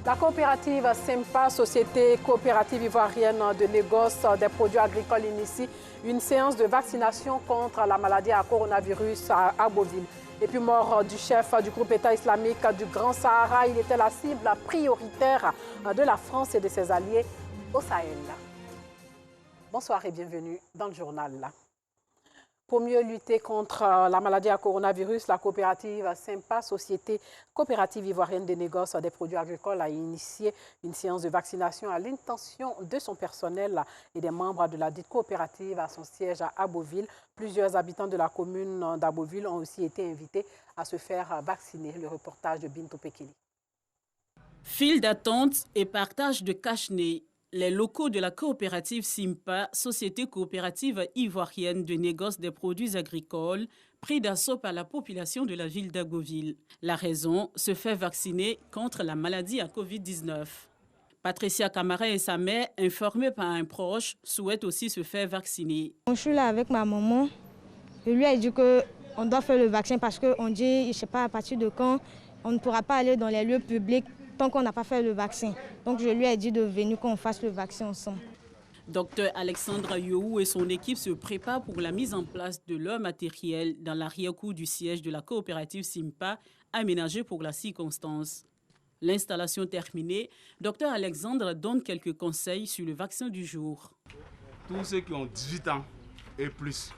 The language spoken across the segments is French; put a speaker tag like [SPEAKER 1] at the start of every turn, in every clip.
[SPEAKER 1] La coopérative SEMPA, Société coopérative ivoirienne de négoce des produits agricoles, initie une séance de vaccination contre la maladie à coronavirus à Beauville. Et puis mort du chef du groupe État islamique du Grand Sahara, il était la cible prioritaire de la France et de ses alliés au Sahel. Bonsoir et bienvenue dans le journal. Pour mieux lutter contre la maladie à coronavirus, la coopérative SEMPA, Société coopérative ivoirienne des négoces des produits agricoles, a initié une séance de vaccination à l'intention de son personnel et des membres de la dite coopérative à son siège à Beauville. Plusieurs habitants de la commune d'Aboville ont aussi été invités à se faire vacciner. Le reportage de Bintou Pekeli.
[SPEAKER 2] File d'attente et partage de cache-nez. Les locaux de la coopérative SEMPA, Société coopérative ivoirienne de négoce des produits agricoles, pris d'assaut par la population de la ville d'Agoville. La raison, se faire vacciner contre la maladie à Covid-19. Patricia Camara et sa mère, informée par un proche, souhaitent aussi se faire vacciner.
[SPEAKER 3] Je suis là avec ma maman. Je lui ai dit qu'on doit faire le vaccin parce qu'on dit, je ne sais pas à partir de quand, on ne pourra pas aller dans les lieux publics tant qu'on n'a pas fait le vaccin. Donc je lui ai dit de venir qu'on fasse le vaccin ensemble.
[SPEAKER 2] Docteur Alexandre Yohou et son équipe se préparent pour la mise en place de leur matériel dans l'arrière-cour du siège de la coopérative SEMPA, aménagé pour la circonstance. L'installation terminée, docteur Alexandre donne quelques conseils sur le vaccin du jour.
[SPEAKER 4] Tous ceux qui ont 18 ans et plus,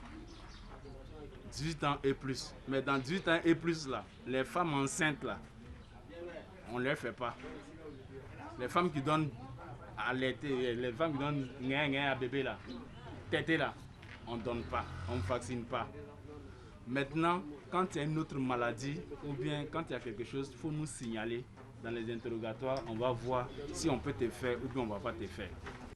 [SPEAKER 4] 18 ans et plus, mais dans 18 ans et plus, là, les femmes enceintes, là, on ne les fait pas. Les femmes qui donnent à l'été, les femmes qui donnent à bébé là, tété là, on ne donne pas, on ne vaccine pas. Maintenant, quand il y a une autre maladie ou bien quand il y a quelque chose, il faut nous signaler dans les interrogatoires. On va voir si on peut te faire ou bien on ne va pas te faire.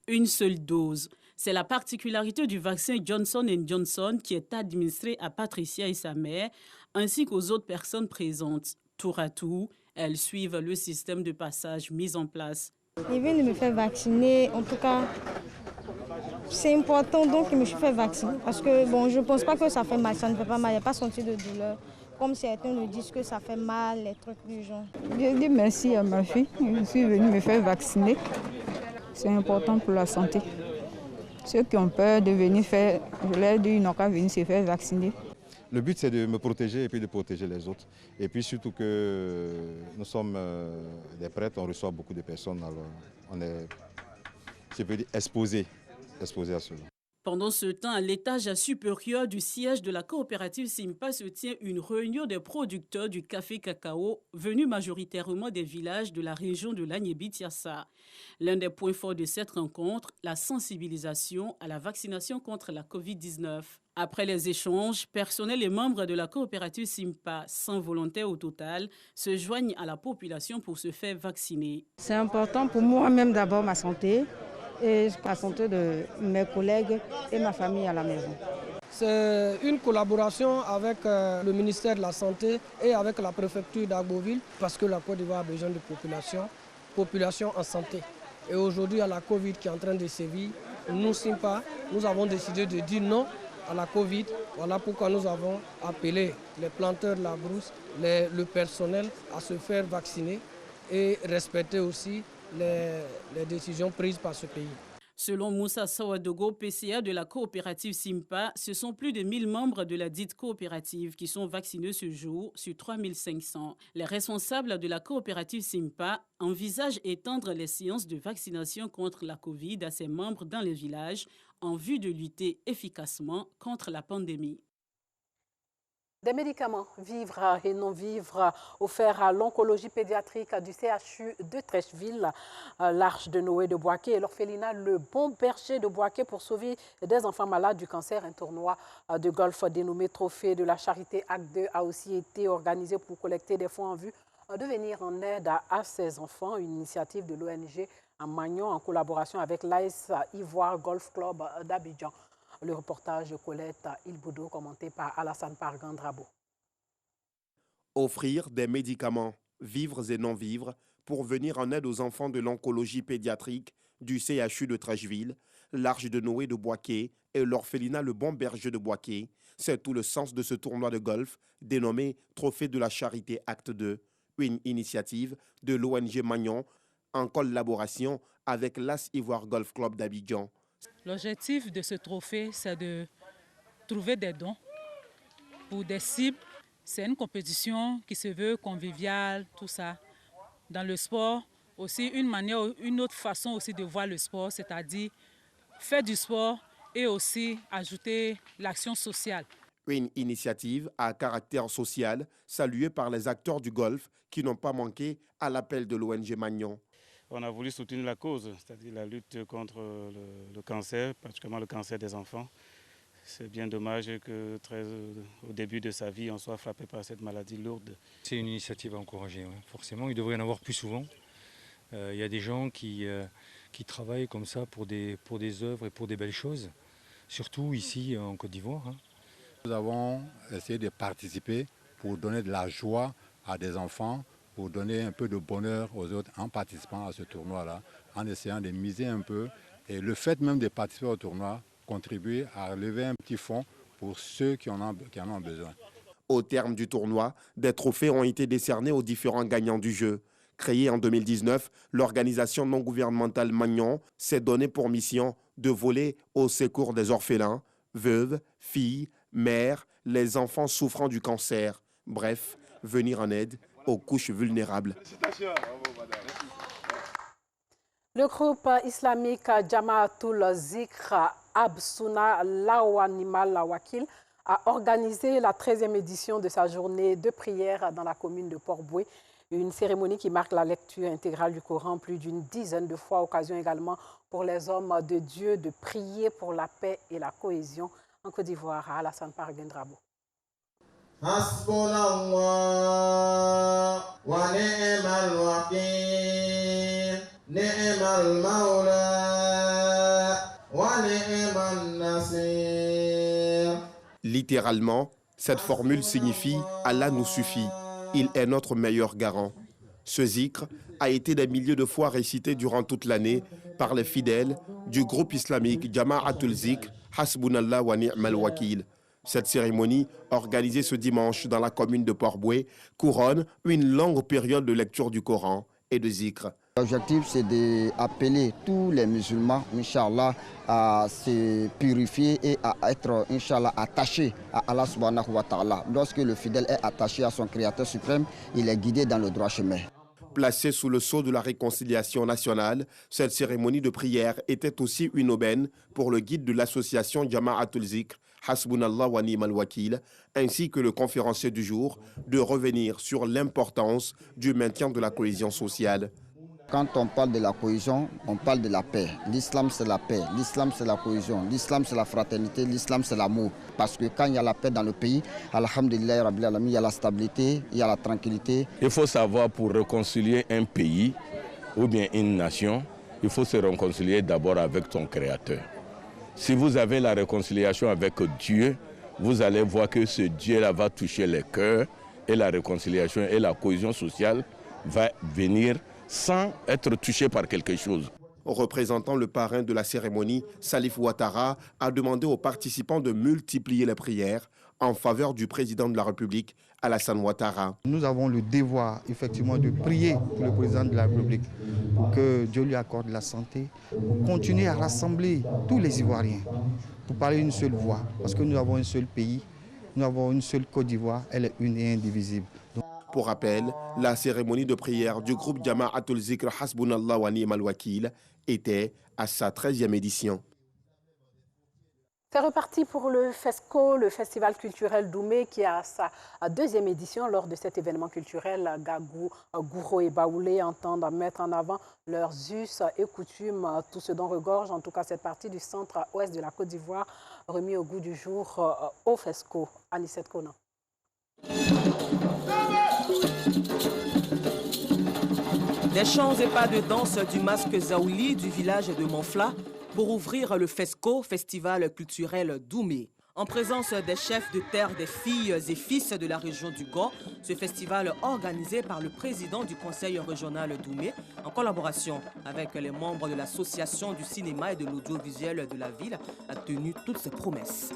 [SPEAKER 2] Une seule dose. C'est la particularité du vaccin Johnson & Johnson qui est administré à Patricia et sa mère, ainsi qu'aux autres personnes présentes. Tour à tour, elles suivent le système de passage mis en place.
[SPEAKER 3] Ils viennent de me faire vacciner, en tout cas, c'est important donc qu'ils me fait vacciner. Parce que bon, je ne pense pas que ça fait mal, ça ne fait pas mal, il n'y a pas senti de douleur. Comme certains me disent que ça fait mal, les trucs du genre.
[SPEAKER 5] Je dis merci à ma fille, je suis venue me faire vacciner. C'est important pour la santé. Ceux qui ont peur de venir faire, je leur dis, ils n'ont qu'à venir se faire vacciner.
[SPEAKER 6] Le but, c'est de me protéger et puis de protéger les autres. Et puis surtout que nous sommes des prêtres, on reçoit beaucoup de personnes, alors on est, je peux dire, exposé à cela.
[SPEAKER 2] Pendant ce temps, à l'étage supérieur du siège de la coopérative SEMPA se tient une réunion des producteurs du café cacao venus majoritairement des villages de la région de l'Agnébi-Tiassa. L'un des points forts de cette rencontre, la sensibilisation à la vaccination contre la Covid-19. Après les échanges, personnel et membres de la coopérative SEMPA, 100 volontaires au total, se joignent à la population pour se faire vacciner.
[SPEAKER 5] C'est important pour moi-même d'abord ma santé et la santé de mes collègues et ma famille à la maison.
[SPEAKER 7] C'est une collaboration avec le ministère de la Santé et avec la préfecture d'Agboville parce que la Côte d'Ivoire a besoin de population en santé. Et aujourd'hui, à la Covid qui est en train de sévir, nous, SEMPA, nous avons décidé de dire non à la Covid. Voilà pourquoi nous avons appelé les planteurs de la brousse, le personnel à se faire vacciner et respecter aussi les décisions prises par ce pays.
[SPEAKER 2] Selon Moussa Sawadogo, PCA de la coopérative SEMPA, ce sont plus de 1000 membres de la dite coopérative qui sont vaccinés ce jour sur 3500. Les responsables de la coopérative SEMPA envisagent étendre les séances de vaccination contre la Covid à ses membres dans les villages en vue de lutter efficacement contre la pandémie.
[SPEAKER 1] Des médicaments vivres et non vivres offerts à l'oncologie pédiatrique du CHU de Trècheville, l'Arche de Noé de Boaké et l'orphelinat Le Bon Berger de Boaké pour sauver des enfants malades du cancer. Un tournoi de golf dénommé Trophée de la Charité Acte 2 a aussi été organisé pour collecter des fonds en vue de venir en aide à ces enfants. Une initiative de l'ONG à Magnon en collaboration avec l'AS Ivoire Golf Club d'Abidjan. Le reportage de Colette Ilboudo commenté par Alassane Pargandrabo.
[SPEAKER 8] Offrir des médicaments, vivres et non-vivres, pour venir en aide aux enfants de l'oncologie pédiatrique du CHU de Trècheville, l'Arche de Noé de Boaké et l'orphelinat Le Bon Berger de Boaké. C'est tout le sens de ce tournoi de golf dénommé Trophée de la Charité Acte 2, une initiative de l'ONG Magnon en collaboration avec l'As Ivoire Golf Club d'Abidjan.
[SPEAKER 9] L'objectif de ce trophée, c'est de trouver des dons pour des cibles. C'est une compétition qui se veut conviviale, tout ça. Dans le sport, aussi une autre façon aussi de voir le sport, c'est-à-dire faire du sport et aussi ajouter l'action sociale.
[SPEAKER 8] Une initiative à caractère social saluée par les acteurs du golf qui n'ont pas manqué à l'appel de l'ONG Magnon.
[SPEAKER 10] On a voulu soutenir la cause, c'est-à-dire la lutte contre le cancer, particulièrement le cancer des enfants. C'est bien dommage que au début de sa vie, on soit frappé par cette maladie lourde.
[SPEAKER 11] C'est une initiative à encourager, ouais. Forcément, il devrait y en avoir plus souvent. Il y a des gens qui travaillent comme ça pour des œuvres et pour des belles choses, surtout ici en Côte d'Ivoire.
[SPEAKER 12] Nous avons essayé de participer pour donner de la joie à des enfants, pour donner un peu de bonheur aux autres en participant à ce tournoi-là, en essayant de miser un peu. Et le fait même de participer au tournoi contribue à lever un petit fonds pour ceux qui en ont besoin.
[SPEAKER 8] Au terme du tournoi, des trophées ont été décernés aux différents gagnants du jeu. Créée en 2019, l'organisation non gouvernementale Magnon s'est donnée pour mission de voler au secours des orphelins, veuves, filles, mères, les enfants souffrant du cancer. Bref, venir en aide aux couches vulnérables.
[SPEAKER 1] Le groupe islamique Jamaatul Zikr Absuna Lawanimal Lawakil a organisé la 13e édition de sa journée de prière dans la commune de Port-Boué. Une cérémonie qui marque la lecture intégrale du Coran plus d'une dizaine de fois, occasion également pour les hommes de Dieu de prier pour la paix et la cohésion. En Côte d'Ivoire, à Alassane Paragendrabo.
[SPEAKER 8] Littéralement, cette formule signifie « Allah nous suffit ». Il est notre meilleur garant. Ce zikr a été des milliers de fois récité durant toute l'année par les fidèles du groupe islamique Jamaatul Zikr Hasbunallah wa ni'mal wakil. Cette cérémonie, organisée ce dimanche dans la commune de Port-Boué, couronne une longue période de lecture du Coran et de zikr.
[SPEAKER 13] L'objectif, c'est d'appeler tous les musulmans, Inch'Allah, à se purifier et à être, Inch'Allah, attachés à Allah subhanahu wa ta'ala. Lorsque le fidèle est attaché à son Créateur suprême, il est guidé dans le droit chemin.
[SPEAKER 8] Placée sous le sceau de la réconciliation nationale, cette cérémonie de prière était aussi une aubaine pour le guide de l'association Jamaatul Zikr, Hasbunallah wa ni'mal wakil, ainsi que le conférencier du jour, de revenir sur l'importance du maintien de la cohésion sociale.
[SPEAKER 13] Quand on parle de la cohésion, on parle de la paix. L'islam, c'est la paix. L'islam, c'est la cohésion. L'islam, c'est la fraternité. L'islam, c'est l'amour. Parce que quand il y a la paix dans le pays, alhamdulillah, rabbil alamin, il y a la stabilité, il y a la tranquillité.
[SPEAKER 14] Il faut savoir, pour réconcilier un pays ou bien une nation, il faut se réconcilier d'abord avec son Créateur. Si vous avez la réconciliation avec Dieu, vous allez voir que ce Dieu-là va toucher les cœurs et la réconciliation et la cohésion sociale va venir sans être touché par quelque chose.
[SPEAKER 8] Représentant le parrain de la cérémonie, Salif Ouattara a demandé aux participants de multiplier les prières en faveur du président de la République, Alassane Ouattara.
[SPEAKER 15] Nous avons le devoir, effectivement, de prier pour le président de la République, pour que Dieu lui accorde la santé, pour continuer à rassembler tous les Ivoiriens, pour parler une seule voix, parce que nous avons un seul pays, nous avons une seule Côte d'Ivoire, elle est une et indivisible.
[SPEAKER 8] Pour rappel, la cérémonie de prière du groupe Jamaatul Zikr Hasbunallah wa ni'mal wakil était à sa 13e édition.
[SPEAKER 1] C'est reparti pour le FESCO, le Festival culturel Doumé, qui a sa 2e édition. Lors de cet événement culturel, Gagou, Gouro et Baoulé entendent mettre en avant leurs us et coutumes, tout ce dont regorge en tout cas cette partie du centre-ouest de la Côte d'Ivoire, remis au goût du jour au FESCO. Anicette Conan.
[SPEAKER 16] Des chants et pas de danse du masque Zaouli du village de Monfla pour ouvrir le FESCO, Festival culturel Doumé. En présence des chefs de terre, des filles et fils de la région du Gand, ce festival organisé par le président du conseil régional Doumé, en collaboration avec les membres de l'association du cinéma et de l'audiovisuel de la ville, a tenu toutes ses promesses.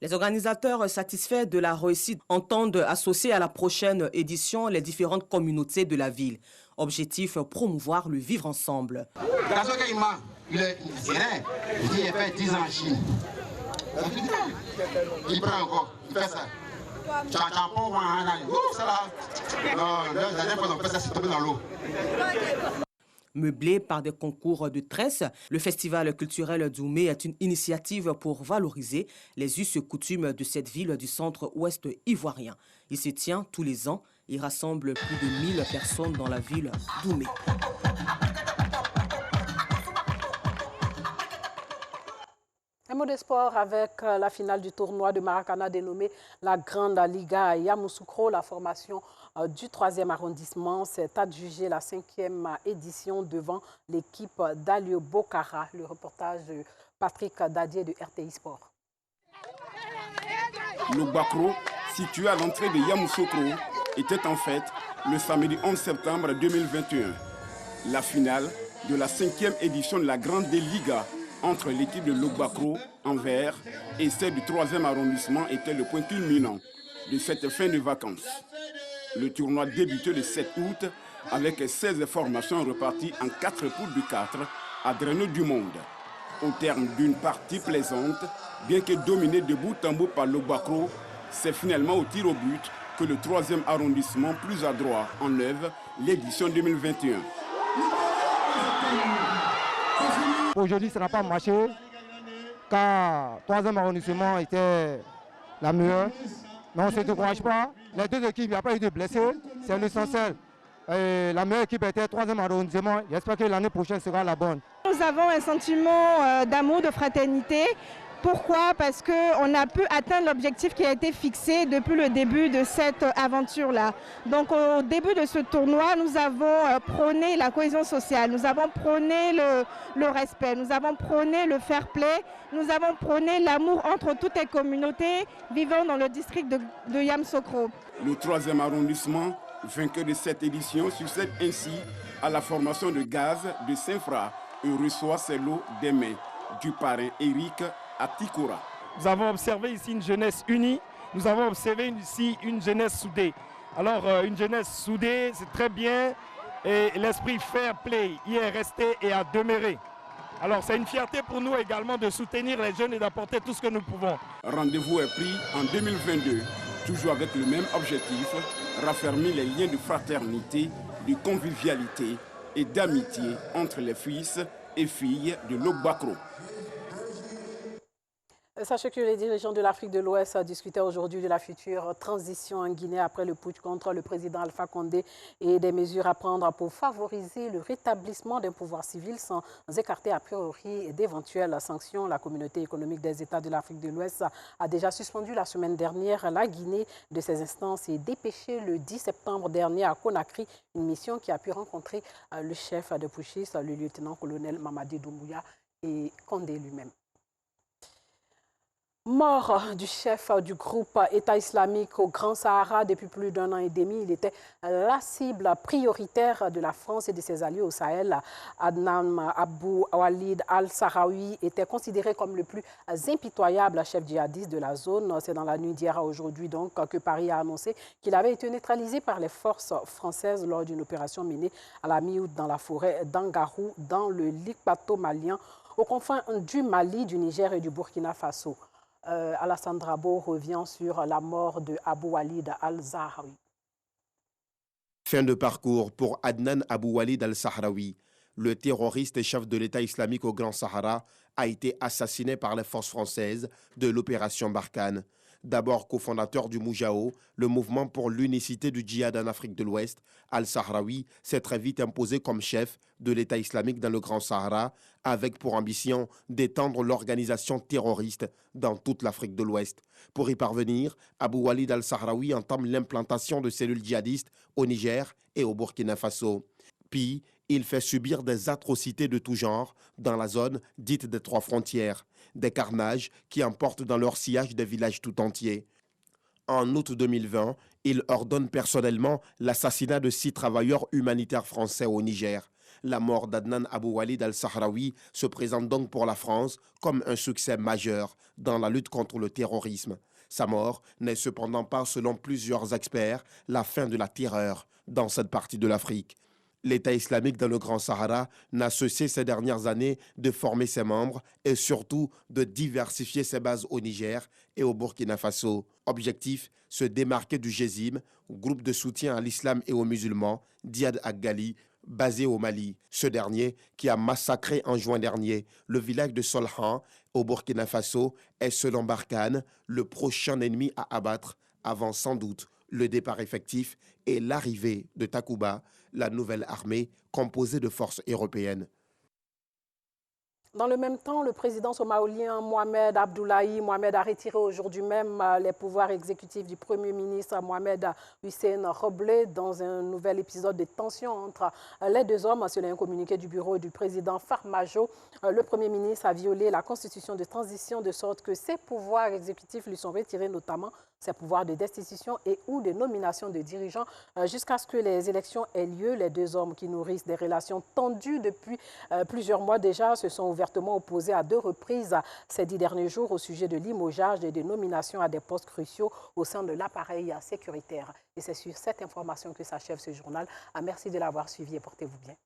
[SPEAKER 16] Les organisateurs satisfaits de la réussite entendent associer à la prochaine édition les différentes communautés de la ville. Objectif, promouvoir le vivre ensemble.
[SPEAKER 17] Il est nigérien, il dit il fait 10 ans en Chine. Il prend encore, il fait ça.
[SPEAKER 16] Meublé par des concours de tresse, le festival culturel Doumé est une initiative pour valoriser les us et coutumes de cette ville du centre-ouest ivoirien. Il se tient tous les ans et rassemble plus de 1000 personnes dans la ville Doumé.
[SPEAKER 1] Un mot de sport avec la finale du tournoi de Maracana dénommé la Grande Liga à Yamoussoukro. La formation du 3e arrondissement s'est adjugée la 5e édition devant l'équipe d'Alio Bokara. Le reportage de Patrick Dadier de RTI Sport.
[SPEAKER 18] Le Bakro, situé à l'entrée de Yamoussoukro, était en fait le samedi 11 septembre 2021. La finale de la 5e édition de la Grande Liga entre l'équipe de Logbakro en vert et celle du 3e arrondissement était le point culminant de cette fin de vacances. Le tournoi débutait le 7 août avec 16 formations reparties en 4 poules de 4 à drainer du monde. Au terme d'une partie plaisante, bien que dominée de bout en bout par Logbakro, c'est finalement au tir au but que le 3e arrondissement plus adroit enlève l'édition 2021.
[SPEAKER 19] Aujourd'hui, ça n'a pas marché car le 3e arrondissement était la meilleure. Mais on ne se décourage pas. Les deux équipes, il n'y a pas eu de blessés. C'est l'essentiel. La meilleure équipe était le 3e arrondissement. J'espère que l'année prochaine sera la bonne.
[SPEAKER 20] Nous avons un sentiment d'amour, de fraternité. Pourquoi? Parce qu'on a pu atteindre l'objectif qui a été fixé depuis le début de cette aventure-là. Donc au début de ce tournoi, nous avons prôné la cohésion sociale, nous avons prôné le respect, nous avons prôné le fair play, nous avons prôné l'amour entre toutes les communautés vivant dans le district de Yamoussoukro.
[SPEAKER 18] Le 3e arrondissement, vainqueur de cette édition, succède ainsi à la formation de gaz de Saint-Fra et reçoit ses lots d'aimés du parrain Eric Atikura.
[SPEAKER 21] Nous avons observé ici une jeunesse unie, nous avons observé ici une jeunesse soudée. Alors une jeunesse soudée, c'est très bien et l'esprit fair play y est resté et a demeuré. Alors c'est une fierté pour nous également de soutenir les jeunes et d'apporter tout ce que nous pouvons.
[SPEAKER 18] Rendez-vous est pris en 2022, toujours avec le même objectif, raffermir les liens de fraternité, de convivialité et d'amitié entre les fils et filles de Logbakro.
[SPEAKER 1] Sachez que les dirigeants de l'Afrique de l'Ouest discutaient aujourd'hui de la future transition en Guinée après le putsch contre le président Alpha Condé et des mesures à prendre pour favoriser le rétablissement d'un pouvoir civil sans écarter a priori d'éventuelles sanctions. La communauté économique des États de l'Afrique de l'Ouest a déjà suspendu la semaine dernière la Guinée de ses instances et dépêché le 10 septembre dernier à Conakry une mission qui a pu rencontrer le chef de putschistes, le lieutenant-colonel Mamadi Doumbouya et Condé lui-même. Mort du chef du groupe État islamique au Grand Sahara depuis plus d'1 an et demi, il était la cible prioritaire de la France et de ses alliés au Sahel. Adnan Abou Walid al-Sahraoui était considéré comme le plus impitoyable chef djihadiste de la zone. C'est dans la nuit d'hier à aujourd'hui donc que Paris a annoncé qu'il avait été neutralisé par les forces françaises lors d'une opération menée à la mi-août dans la forêt d'Angarou, dans le Likpato malien, aux confins du Mali, du Niger et du Burkina Faso. Alassane Drabo revient sur la mort de Abou Walid al-Sahraoui.
[SPEAKER 8] Fin de parcours pour Adnan Abou Walid al-Sahraoui. Le terroriste chef de l'État islamique au Grand Sahara a été assassiné par les forces françaises de l'opération Barkhane. D'abord cofondateur du Moujao, le mouvement pour l'unicité du djihad en Afrique de l'Ouest, al-Sahraoui s'est très vite imposé comme chef de l'État islamique dans le Grand Sahara, avec pour ambition d'étendre l'organisation terroriste dans toute l'Afrique de l'Ouest. Pour y parvenir, Abou Walid al-Sahraoui entame l'implantation de cellules djihadistes au Niger et au Burkina Faso. Puis, il fait subir des atrocités de tout genre dans la zone dite des 3 frontières, des carnages qui emportent dans leur sillage des villages tout entiers. En août 2020, il ordonne personnellement l'assassinat de 6 travailleurs humanitaires français au Niger. La mort d'Adnan Abou Walid al-Sahraoui se présente donc pour la France comme un succès majeur dans la lutte contre le terrorisme. Sa mort n'est cependant pas, selon plusieurs experts, la fin de la terreur dans cette partie de l'Afrique. L'État islamique dans le Grand Sahara n'a cessé ces dernières années de former ses membres et surtout de diversifier ses bases au Niger et au Burkina Faso. Objectif, se démarquer du GESIM, groupe de soutien à l'islam et aux musulmans, d'Iyad Aggali, basé au Mali. Ce dernier, qui a massacré en juin dernier le village de Solhan au Burkina Faso, est selon Barkhane le prochain ennemi à abattre avant sans doute le départ effectif et l'arrivée de Takuba, la nouvelle armée composée de forces européennes.
[SPEAKER 1] Dans le même temps, le président somalien Mohamed Abdullahi Mohamed a retiré aujourd'hui même les pouvoirs exécutifs du Premier ministre Mohamed Hussein Roble dans un nouvel épisode de tension entre les deux hommes. Selon un communiqué du bureau du président Farmajo, le Premier ministre a violé la constitution de transition de sorte que ses pouvoirs exécutifs lui sont retirés, notamment ses pouvoirs de destitution et ou de nomination de dirigeants jusqu'à ce que les élections aient lieu. Les deux hommes qui nourrissent des relations tendues depuis plusieurs mois déjà se sont ouvertement opposés à 2 reprises ces 10 derniers jours au sujet de limogeage et de nominations à des postes cruciaux au sein de l'appareil sécuritaire. Et c'est sur cette information que s'achève ce journal. Merci de l'avoir suivi et portez-vous bien.